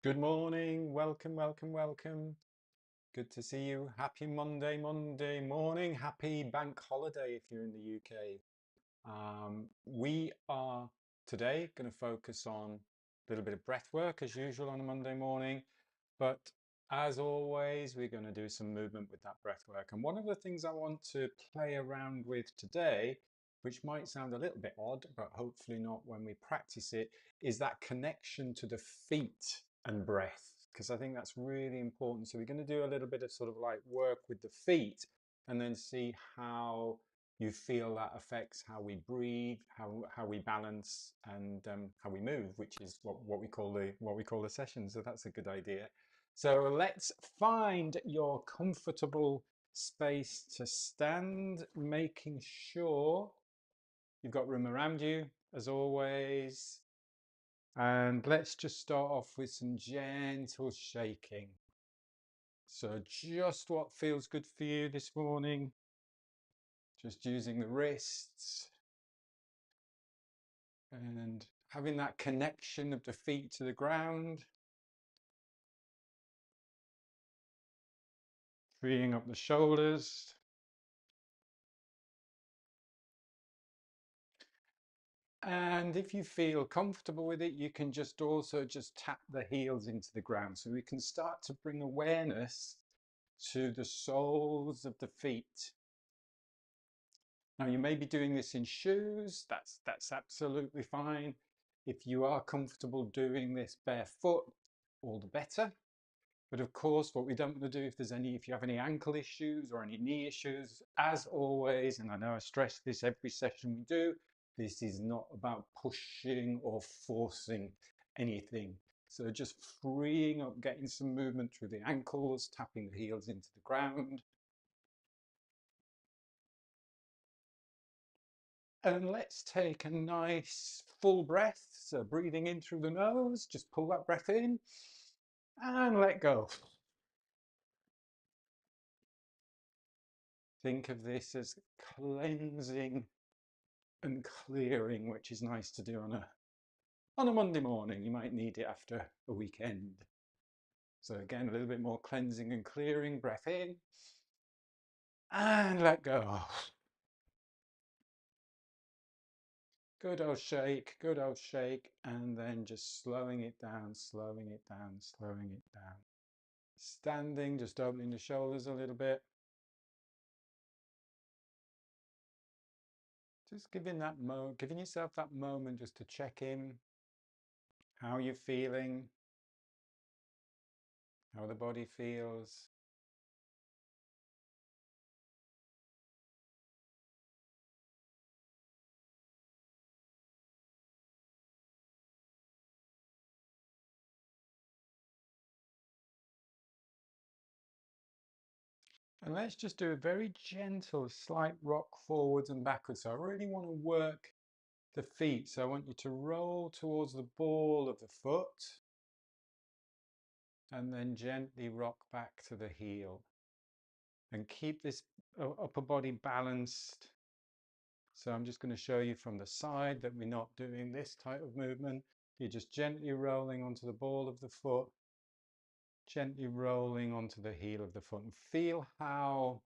Good morning. Welcome, welcome, welcome. Good to see you. Happy Monday morning. Happy bank holiday if you're in the UK. We are today going to focus on a little bit of breath work as usual on a Monday morning. But as always, we're going to do some movement with that breath work. And one of the things I want to play around with today, which might sound a little bit odd, but hopefully not when we practice it, is that connection to the feet and breath, because I think that's really important. So we're going to do a little bit of sort of like work with the feet and then see how you feel that affects how we breathe, how we balance, and how we move, which is what we call the session. So that's a good idea. So let's find your comfortable space to stand, making sure you've got room around you as always. And let's just start off with some gentle shaking. So just what feels good for you this morning. Just using the wrists and having that connection of the feet to the ground. Freeing up the shoulders. And if you feel comfortable with it, you can just also just tap the heels into the ground. So we can start to bring awareness to the soles of the feet. Now you may be doing this in shoes, that's absolutely fine. If you are comfortable doing this barefoot, all the better. But of course, what we don't want to do if you have any ankle issues or any knee issues, as always, and I know I stress this every session we do, this is not about pushing or forcing anything. So just freeing up, getting some movement through the ankles, tapping the heels into the ground. And let's take a nice full breath. So breathing in through the nose, just pull that breath in and let go. Think of this as cleansing and clearing, which is nice to do on a Monday morning. You might need it after a weekend. So again, a little bit more cleansing and clearing. Breath in and let go. Good old shake, good old shake, and then just slowing it down, slowing it down, slowing it down. Standing, just opening the shoulders a little bit. Just giving yourself that moment just to check in how you're feeling, how the body feels. And let's just do a very gentle, slight rock forwards and backwards. So I really want to work the feet. So I want you to roll towards the ball of the foot and then gently rock back to the heel. And keep this upper body balanced. So I'm just going to show you from the side that we're not doing this type of movement. You're just gently rolling onto the ball of the foot, gently rolling onto the heel of the foot, and feel how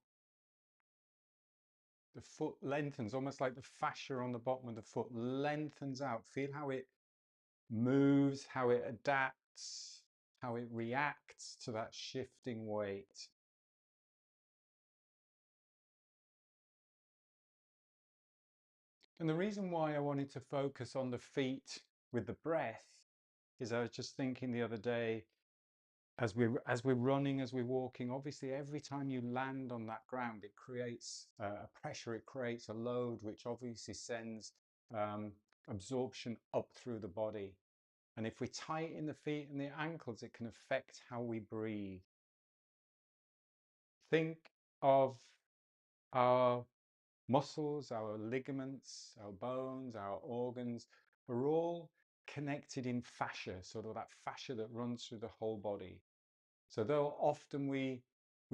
the foot lengthens, almost like the fascia on the bottom of the foot lengthens out. Feel how it moves, how it adapts, how it reacts to that shifting weight. And the reason why I wanted to focus on the feet with the breath is I was just thinking the other day, as we're running, as we're walking, obviously every time you land on that ground, it creates a pressure, it creates a load, which obviously sends absorption up through the body. And if we tighten the feet and the ankles, it can affect how we breathe. Think of our muscles, our ligaments, our bones, our organs are all connected in fascia, sort of that fascia that runs through the whole body. So though often we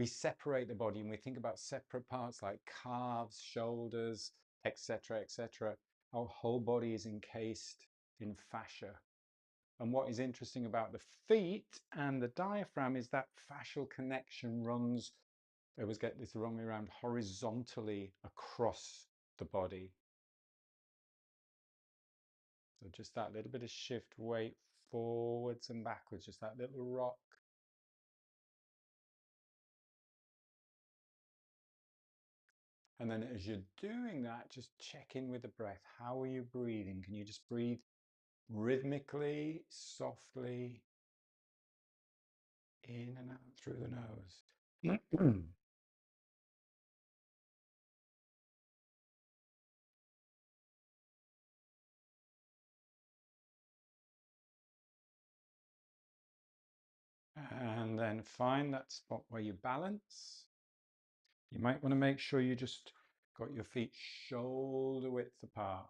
separate the body and we think about separate parts like calves, shoulders, etc., etc., our whole body is encased in fascia. And what is interesting about the feet and the diaphragm is that fascial connection runs, I always get this the wrong way around, horizontally across the body. So just that little bit of shift weight forwards and backwards, just that little rock. And then as you're doing that, just check in with the breath. How are you breathing? Can you just breathe rhythmically, softly, in and out through the nose? And then find that spot where you balance. You might want to make sure you just got your feet shoulder width apart.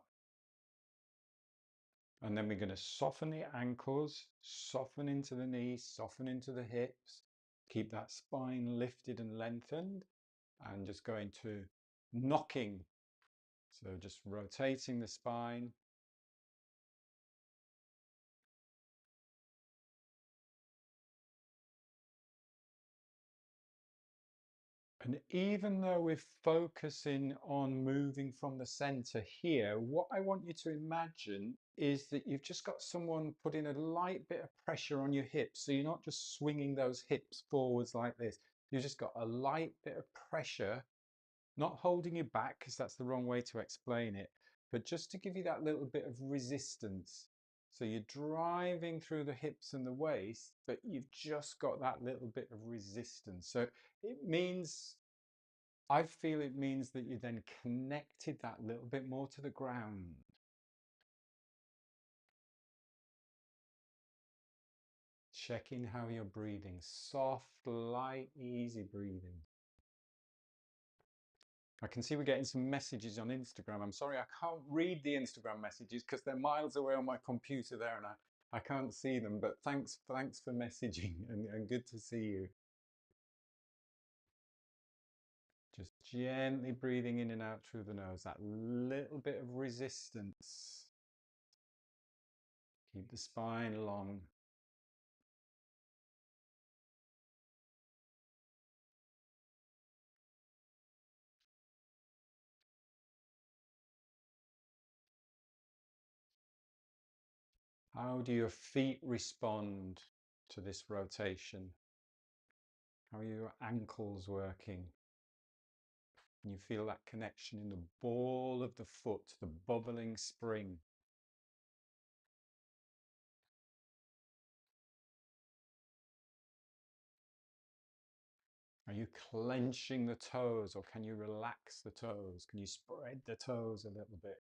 And then we're going to soften the ankles, soften into the knees, soften into the hips. Keep that spine lifted and lengthened. And just going to knocking. So just rotating the spine. And even though we're focusing on moving from the center here, what I want you to imagine is that you've just got someone putting a light bit of pressure on your hips. So you're not just swinging those hips forwards like this. You've just got a light bit of pressure, not holding you back because that's the wrong way to explain it, but just to give you that little bit of resistance. So you're driving through the hips and the waist, but you've just got that little bit of resistance. So it means, I feel it means that you then connected that little bit more to the ground. Checking how you're breathing. Soft, light, easy breathing. I can see we're getting some messages on Instagram. I'm sorry, I can't read the Instagram messages because they're miles away on my computer there and I can't see them, but thanks for messaging and good to see you. Just gently breathing in and out through the nose, that little bit of resistance. Keep the spine long. How do your feet respond to this rotation? How are your ankles working? And you feel that connection in the ball of the foot, the bubbling spring. Are you clenching the toes or can you relax the toes? Can you spread the toes a little bit?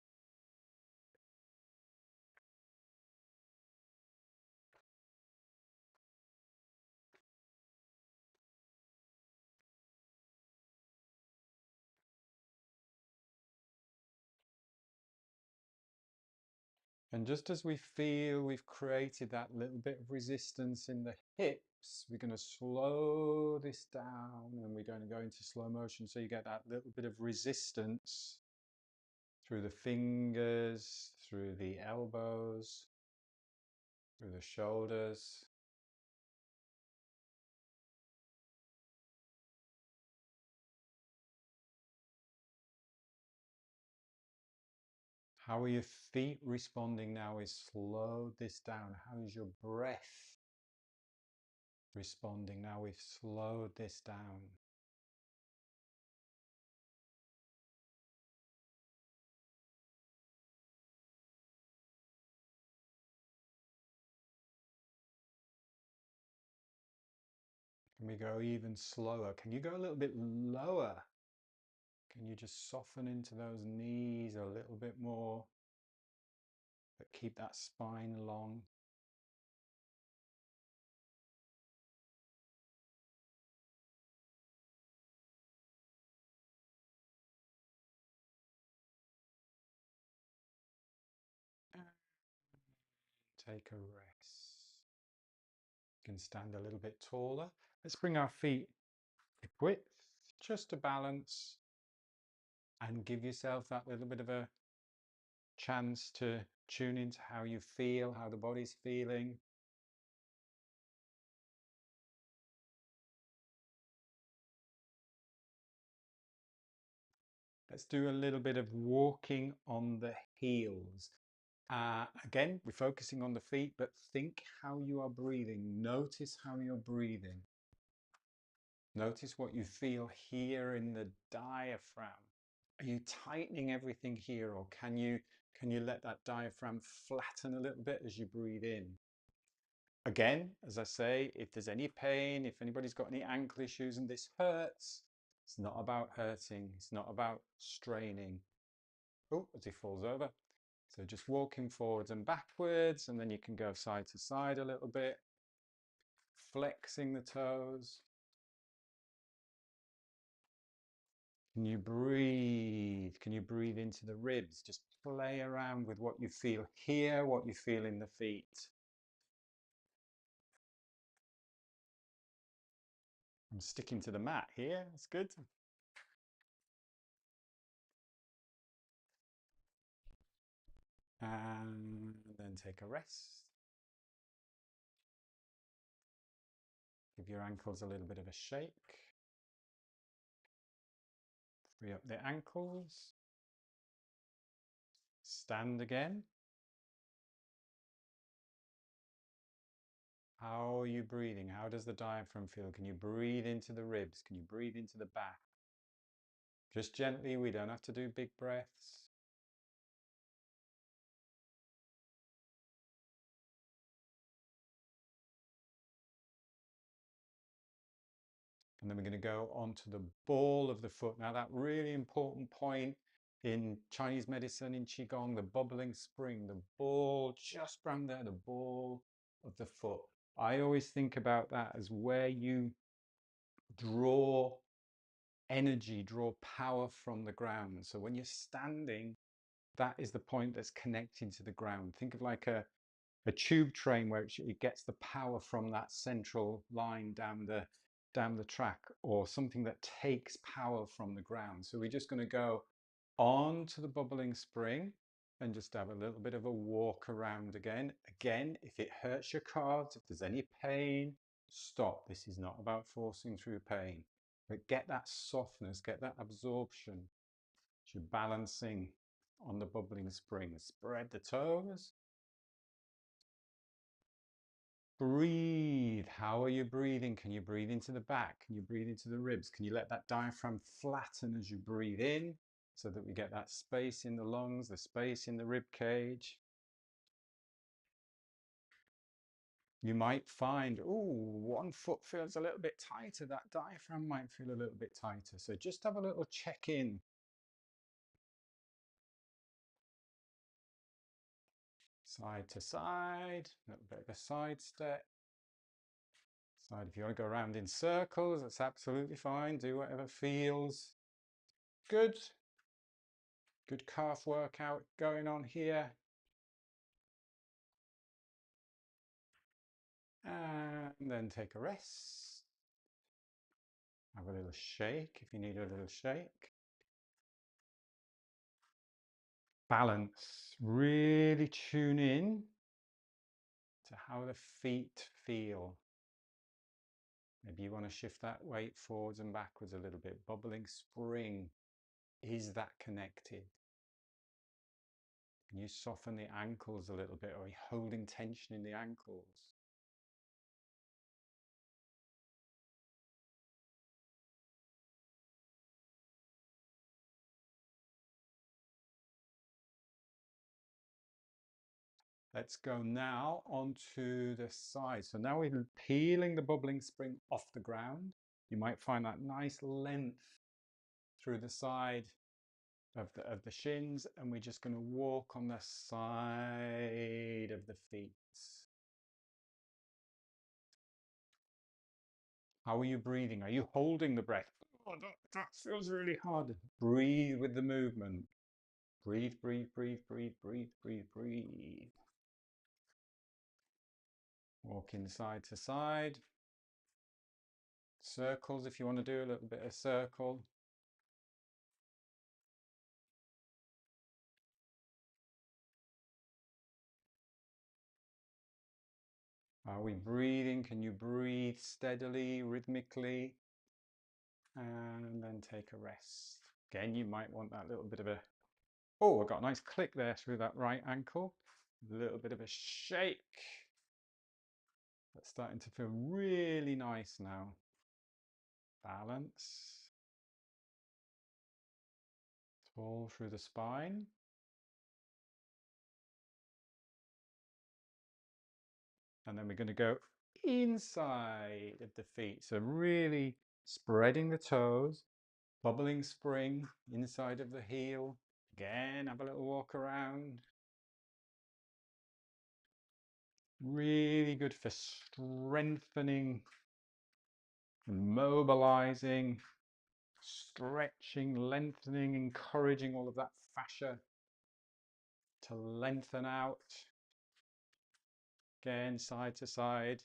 And just as we feel we've created that little bit of resistance in the hips, we're going to slow this down and we're going to go into slow motion so you get that little bit of resistance through the fingers, through the elbows, through the shoulders. How are your feet responding now? Is slow this down. How is your breath responding now? We've slowed this down. Can we go even slower? Can you go a little bit lower? Can you just soften into those knees a little bit more, but keep that spine long? And take a rest. You can stand a little bit taller. Let's bring our feet hip width, just to balance and give yourself that little bit of a chance to Tune into how you feel, how the body's feeling. Let's do a little bit of walking on the heels. Again, we're focusing on the feet, but think how you are breathing. Notice how you're breathing. Notice what you feel here in the diaphragm. Are you tightening everything here, or can you let that diaphragm flatten a little bit as you breathe in? Again, as I say, if there's any pain, if anybody's got any ankle issues and this hurts, it's not about hurting. It's not about straining. Oh, as he falls over. So just walking forwards and backwards, and then you can go side to side a little bit, flexing the toes. Can you breathe? Can you breathe into the ribs? Just play around with what you feel here, what you feel in the feet. I'm sticking to the mat here. That's good. And then take a rest. Give your ankles a little bit of a shake. Free up the ankles. Stand again. How are you breathing? How does the diaphragm feel? Can you breathe into the ribs? Can you breathe into the back? Just gently, we don't have to do big breaths. And then we're going to go onto the ball of the foot. Now that really important point in Chinese medicine, in Qigong, the bubbling spring, the ball just around there, the ball of the foot. I always think about that as where you draw energy, draw power from the ground. So when you're standing, that is the point that's connecting to the ground. Think of like a tube train where it gets the power from that central line down the track, or something that takes power from the ground. So we're just going to go on to the bubbling spring and just have a little bit of a walk around again. Again, if it hurts your calves, if there's any pain, stop. This is not about forcing through pain, but get that softness, get that absorption as you're balancing on the bubbling spring. Spread the toes. Breathe. How are you breathing? Can you breathe into the back? Can you breathe into the ribs? Can you let that diaphragm flatten as you breathe in so that we get that space in the lungs, the space in the rib cage? You might find, oh, one foot feels a little bit tighter. That diaphragm might feel a little bit tighter. So just have a little check-in. Side to side, a little bit of a side step. Side, if you want to go around in circles, that's absolutely fine. Do whatever feels good. Good calf workout going on here. And then take a rest. Have a little shake if you need a little shake. Balance. Really tune in to how the feet feel. Maybe you want to shift that weight forwards and backwards a little bit. Bubbling spring. Is that connected? Can you soften the ankles a little bit? Or are you holding tension in the ankles? Let's go now onto the side. So now we're peeling the bubbling spring off the ground. You might find that nice length through the side of the shins, and we're just going to walk on the side of the feet. How are you breathing? Are you holding the breath? Oh, that feels really hard. Breathe with the movement. Breathe, breathe, breathe, breathe, breathe, breathe, breathe. Walking side to side. Circles if you want to do a little bit of circle. Are we breathing? Can you breathe steadily, rhythmically? And then take a rest. Again, you might want that little bit of a, oh, I got a nice click there through that right ankle. A little bit of a shake. That's starting to feel really nice now. Balance. Tall through the spine. And then we're going to go inside of the feet. So really spreading the toes, bubbling spring inside of the heel. Again, have a little walk around. Really good for strengthening, mobilizing, stretching, lengthening, encouraging all of that fascia to lengthen out. Again, side to side.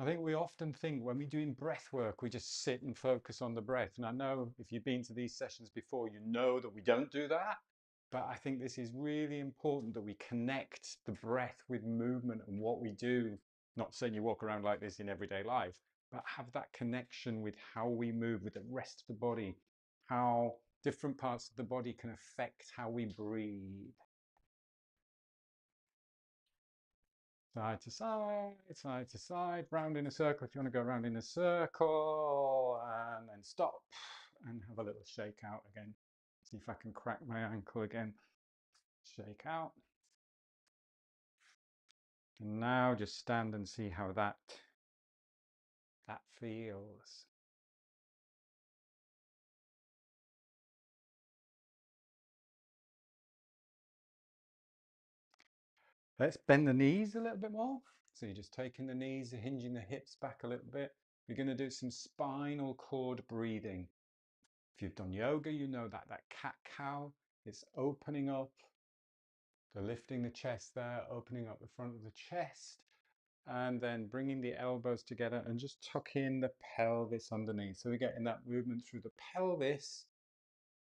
I think we often think when we're doing breath work, we just sit and focus on the breath. And I know if you've been to these sessions before, you know that we don't do that. But I think this is really important that we connect the breath with movement and what we do. Not saying you walk around like this in everyday life, but have that connection with how we move with the rest of the body, how different parts of the body can affect how we breathe. Side to side, side to side, round in a circle if you want to go around in a circle, and then stop and have a little shake out again. See if I can crack my ankle again. Shake out. And now just stand and see how that feels. Let's bend the knees a little bit more. So you're just taking the knees, hinging the hips back a little bit. We're going to do some spinal cord breathing. If you've done yoga, you know that cat-cow is opening up, so lifting the chest there, opening up the front of the chest, and then bringing the elbows together and just tuck in the pelvis underneath. So we're getting that movement through the pelvis,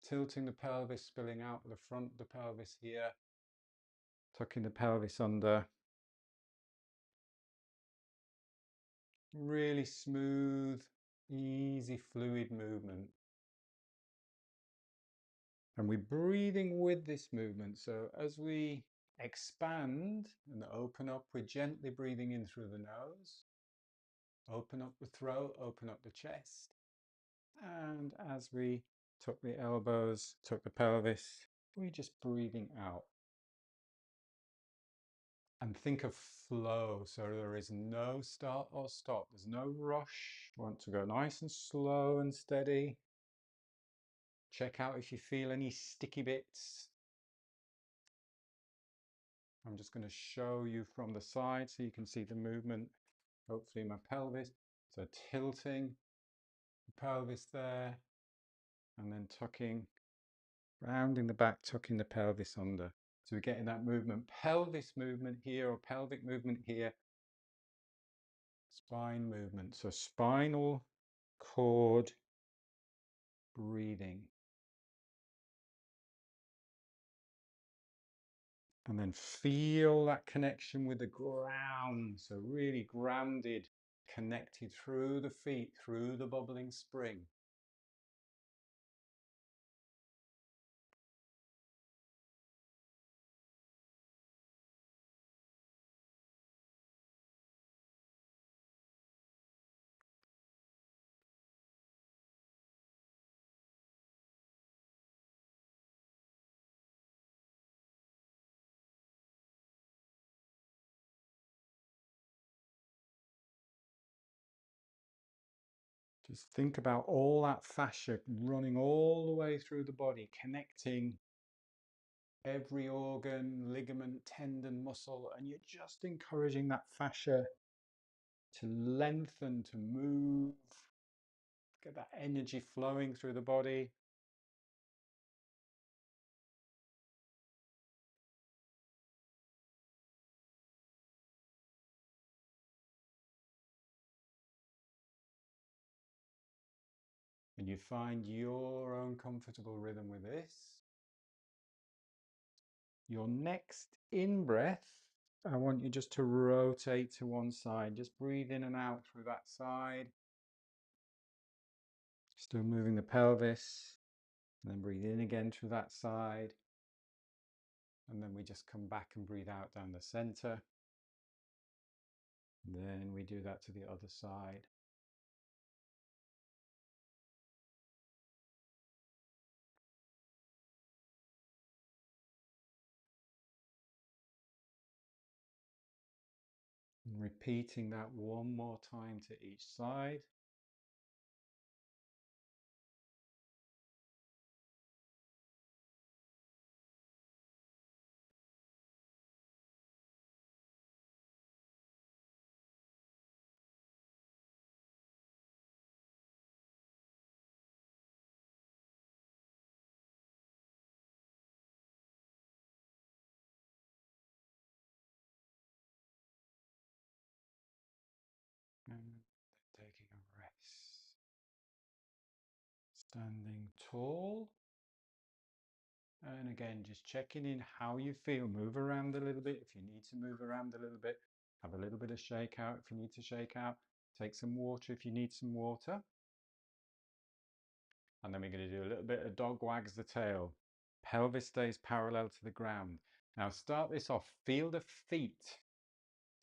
tilting the pelvis, spilling out the front of the pelvis here, tucking the pelvis under. Really smooth, easy, fluid movement. And we're breathing with this movement. So as we expand and open up, we're gently breathing in through the nose. Open up the throat, open up the chest. And as we tuck the elbows, tuck the pelvis, we're just breathing out. And think of flow. So there is no start or stop. There's no rush. We want to go nice and slow and steady. Check out if you feel any sticky bits. I'm just going to show you from the side so you can see the movement, hopefully my pelvis. So tilting the pelvis there, and then tucking, rounding the back, tucking the pelvis under. So we're getting that movement, pelvis movement here or pelvic movement here, spine movement. So spinal cord breathing. And then feel that connection with the ground. So really grounded, connected through the feet, through the bubbling spring. Just think about all that fascia running all the way through the body, connecting every organ, ligament, tendon, muscle, and you're just encouraging that fascia to lengthen, to move, get that energy flowing through the body. And you find your own comfortable rhythm with this. Your next in-breath I want you just to rotate to one side. Just breathe in and out through that side. Still moving the pelvis. And then breathe in again through that side. And then we just come back and breathe out down the center. And then we do that to the other side. And repeating that one more time to each side. And then taking a rest. Standing tall. And again, just checking in how you feel. Move around a little bit if you need to move around a little bit. Have a little bit of shake out if you need to shake out. Take some water if you need some water. And then we're going to do a little bit of dog wags the tail. Pelvis stays parallel to the ground. Now start this off. Feel the feet.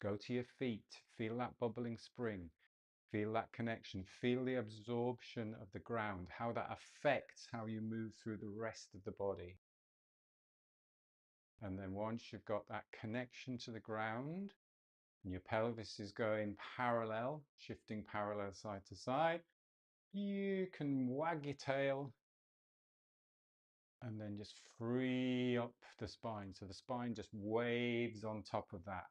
Go to your feet. Feel that bubbling spring. Feel that connection. Feel the absorption of the ground. How that affects how you move through the rest of the body. And then once you've got that connection to the ground, and your pelvis is going parallel, shifting parallel side to side, you can wag your tail and then just free up the spine. So the spine just waves on top of that.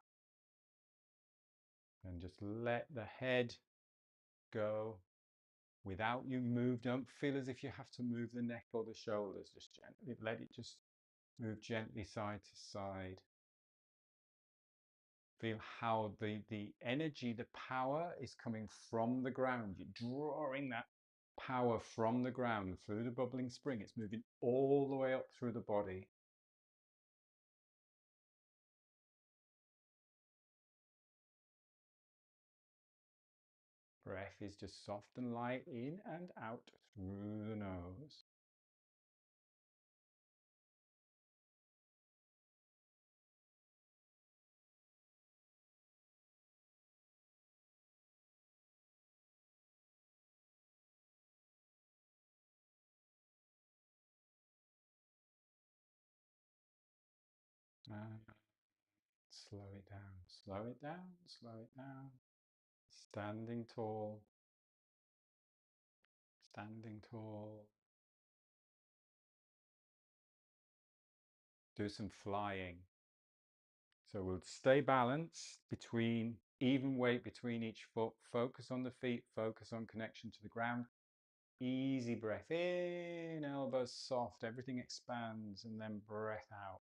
And just let the head go without you move. Don't feel as if you have to move the neck or the shoulders. Just gently let it just move gently side to side. Feel how the energy, the power is coming from the ground. You're drawing that power from the ground through the bubbling spring. It's moving all the way up through the body. Breath is just soft and light in and out through the nose. And slow it down, slow it down, slow it down. Standing tall, standing tall. Do some flying. So we'll stay balanced between even weight between each foot. Focus on the feet, focus on connection to the ground. Easy breath in, elbows soft, everything expands, and then breath out.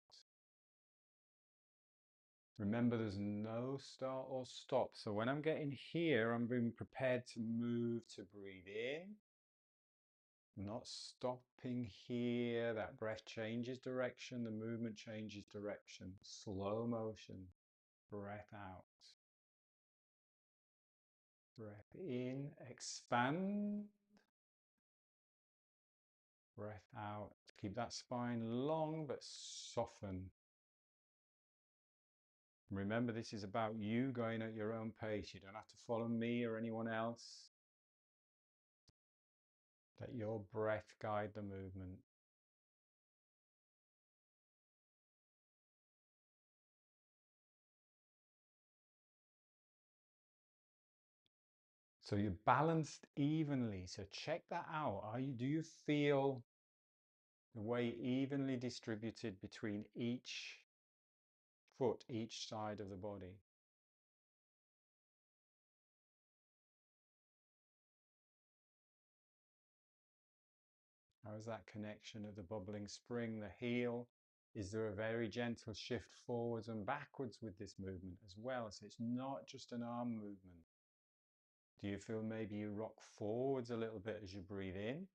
Remember, there's no start or stop. So when I'm getting here, I'm being prepared to move to breathe in. Not stopping here. That breath changes direction, the movement changes direction. Slow motion. Breath out. Breath in, expand. Breath out. Keep that spine long but soften. Remember, this is about you going at your own pace. You don't have to follow me or anyone else. Let your breath guide the movement. So you're balanced evenly. So check that out. Do you feel the weight evenly distributed between each foot, each side of the body? How is that connection of the bubbling spring, the heel? Is there a very gentle shift forwards and backwards with this movement as well? So it's not just an arm movement. Do you feel maybe you rock forwards a little bit as you breathe in?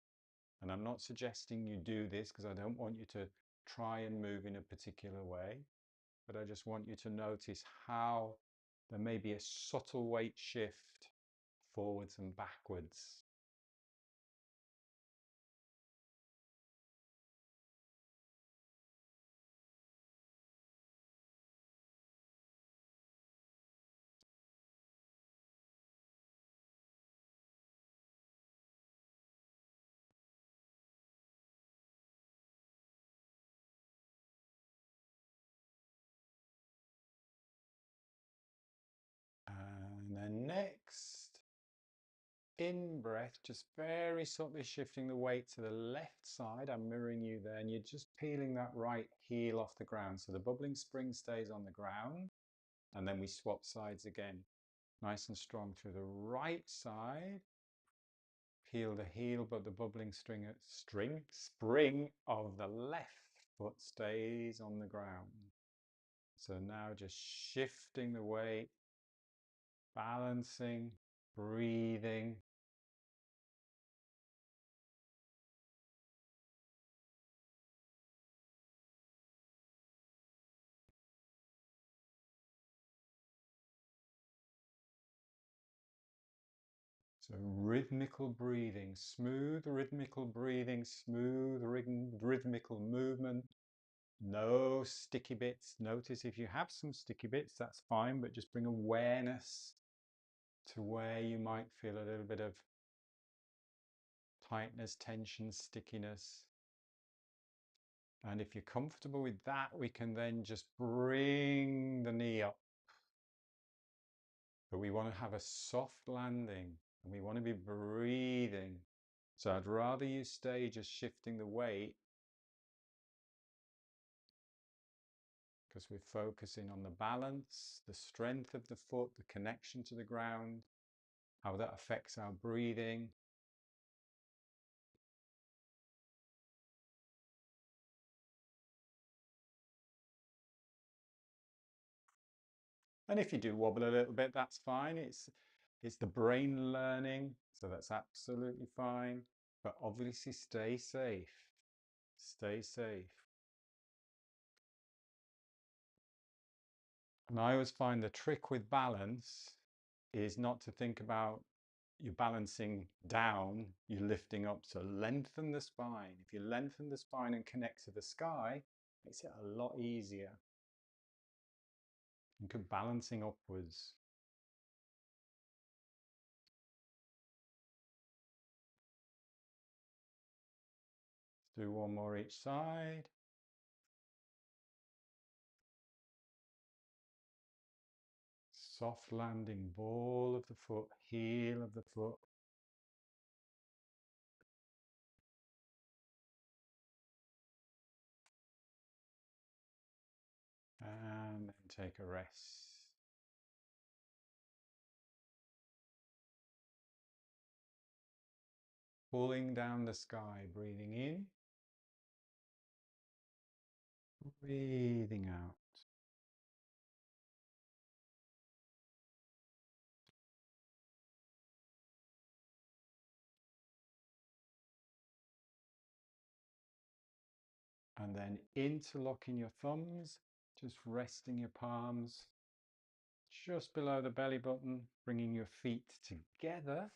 And I'm not suggesting you do this because I don't want you to try and move in a particular way. but I just want you to notice how there may be a subtle weight shift forwards and backwards. And then next, in breath, just very subtly shifting the weight to the left side. I'm mirroring you there, and you're just peeling that right heel off the ground. So the bubbling spring stays on the ground, and then we swap sides again. Nice and strong through the right side. Peel the heel, but the bubbling spring of the left foot stays on the ground. So now just shifting the weight, balancing, breathing. So rhythmical breathing, smooth rhythmical breathing, smooth rhythmical movement. No sticky bits. Notice if you have some sticky bits, that's fine, but just bring awareness to where you might feel a little bit of tightness, tension, stickiness. And if you're comfortable with that, we can then just bring the knee up. But we want to have a soft landing and we want to be breathing. So I'd rather you stay just shifting the weight because we're focusing on the balance, the strength of the foot, the connection to the ground, how that affects our breathing. And if you do wobble a little bit, that's fine. It's the brain learning, so that's absolutely fine. But obviously stay safe. Stay safe. And I always find the trick with balance is not to think about you're balancing down, you're lifting up. So lengthen the spine. If you lengthen the spine and connect to the sky, it makes it a lot easier. And good balancing upwards. Let's do one more each side. Soft landing, ball of the foot, heel of the foot. And then take a rest. Pulling down the sky, breathing in, breathing out. And then interlocking your thumbs, just resting your palms just below the belly button, bringing your feet together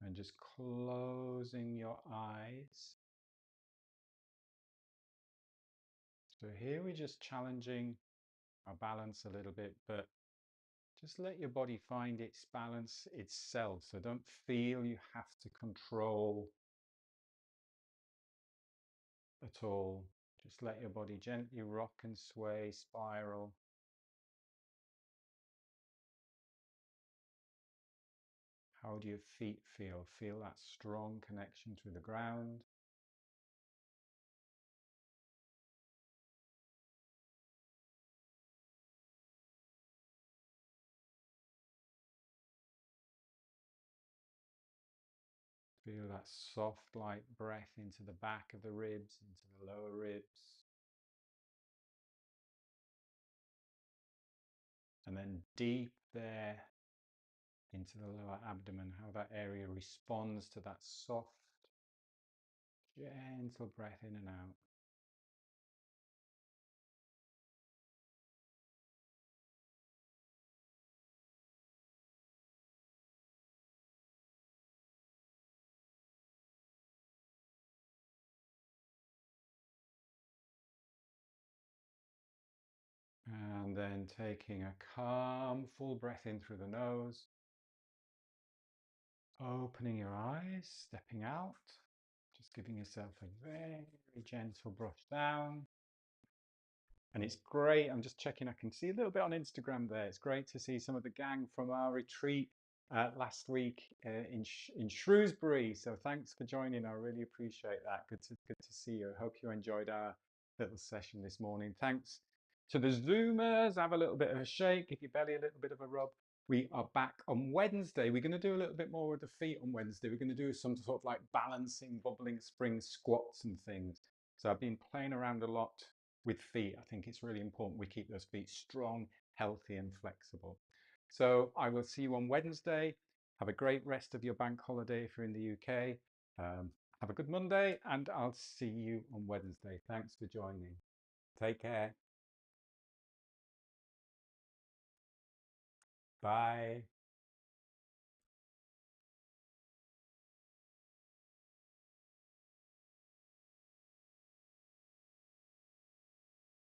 and just closing your eyes. So here we're just challenging our balance a little bit, but just let your body find its balance itself. So don't feel you have to control at all. Just let your body gently rock and sway, spiral. How do your feet feel? Feel that strong connection to the ground. Feel that soft, light breath into the back of the ribs, into the lower ribs. And then deep there into the lower abdomen, how that area responds to that soft, gentle breath in and out. And then taking a calm, full breath in through the nose. Opening your eyes, stepping out. Just giving yourself a very gentle brush down. And it's great. I'm just checking. I can see a little bit on Instagram there. It's great to see some of the gang from our retreat last week in Shrewsbury. So thanks for joining. I really appreciate that. Good to see you. I hope you enjoyed our little session this morning. Thanks to the Zoomers. Have a little bit of a shake. Give your belly a little bit of a rub. We are back on Wednesday. We're going to do a little bit more with the feet on Wednesday. We're going to do some sort of like balancing, bubbling spring squats and things. So I've been playing around a lot with feet. I think it's really important we keep those feet strong, healthy and flexible. So I will see you on Wednesday. Have a great rest of your bank holiday if you're in the UK. Have a good Monday and I'll see you on Wednesday. Thanks for joining. Take care. Bye.